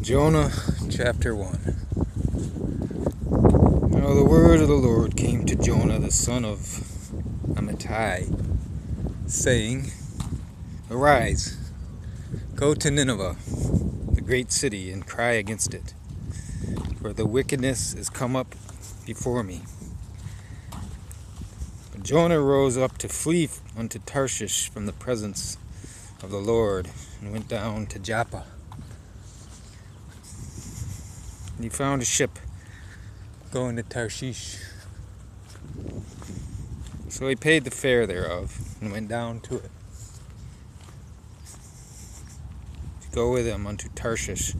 Jonah chapter 1. Now the word of the Lord came to Jonah the son of Amittai, saying, Arise, go to Nineveh, the great city, and cry against it, for the wickedness is come up before me. But Jonah rose up to flee unto Tarshish from the presence of the Lord, and went down to Joppa. And he found a ship going to Tarshish. So he paid the fare thereof, and went down to it, to go with him unto Tarshish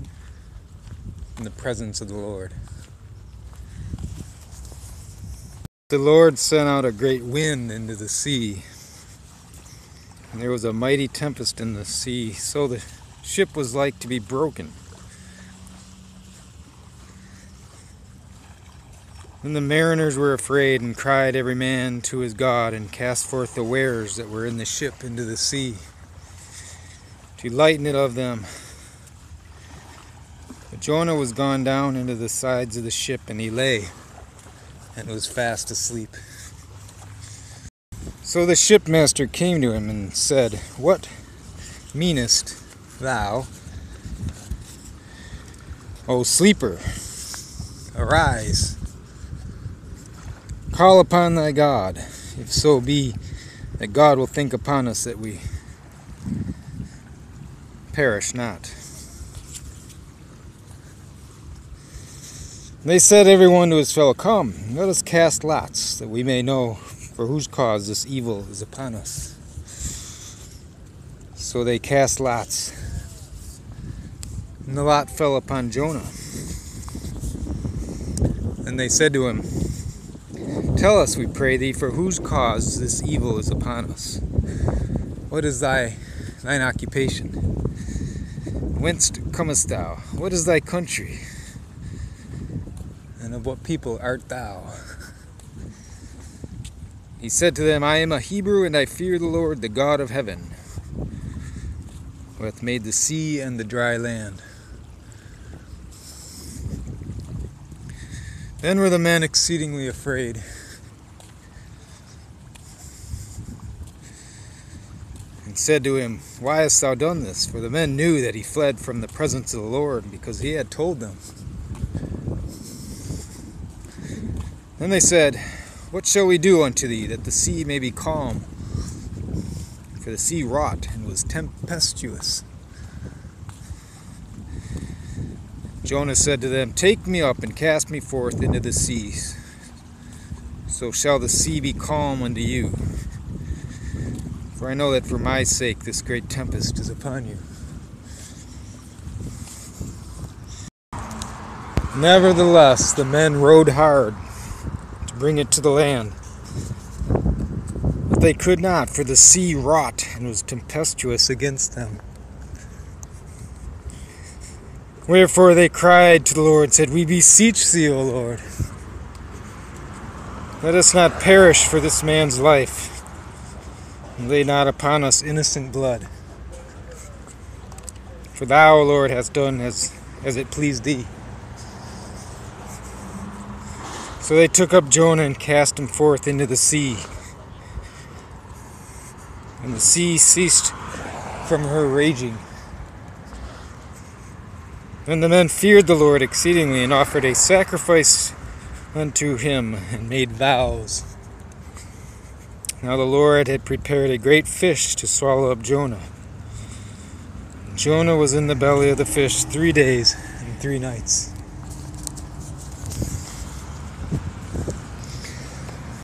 in the presence of the Lord. The Lord sent out a great wind into the sea, and there was a mighty tempest in the sea, so the ship was like to be broken. Then the mariners were afraid, and cried every man to his God, and cast forth the wares that were in the ship into the sea, to lighten it of them. But Jonah was gone down into the sides of the ship, and he lay, and was fast asleep. So the shipmaster came to him, and said, What meanest thou, O sleeper? Arise, call upon thy God, if so be that God will think upon us that we perish not. They said every one to his fellow, Come, let us cast lots, that we may know for whose cause this evil is upon us. So they cast lots, and the lot fell upon Jonah. And they said to him, Tell us, we pray thee, for whose cause this evil is upon us. What is thine occupation? Whence comest thou? What is thy country? And of what people art thou? He said to them, I am a Hebrew, and I fear the Lord, the God of heaven, who hath made the sea and the dry land. Then were the men exceedingly afraid, and said to him, Why hast thou done this? For the men knew that he fled from the presence of the Lord, because he had told them. Then they said, What shall we do unto thee, that the sea may be calm? For the sea wrought, and was tempestuous. Jonah said to them, Take me up, and cast me forth into the seas, so shall the sea be calm unto you. For I know that for my sake this great tempest is upon you. Nevertheless, the men rowed hard to bring it to the land, but they could not, for the sea wrought and was tempestuous against them. Wherefore they cried to the Lord, and said, We beseech thee, O Lord, let us not perish for this man's life, and lay not upon us innocent blood. For thou, O Lord, hast done as it pleased thee. So they took up Jonah and cast him forth into the sea. And the sea ceased from her raging. Then the men feared the Lord exceedingly, and offered a sacrifice unto him, and made vows. Now the Lord had prepared a great fish to swallow up Jonah. Jonah was in the belly of the fish 3 days and 3 nights.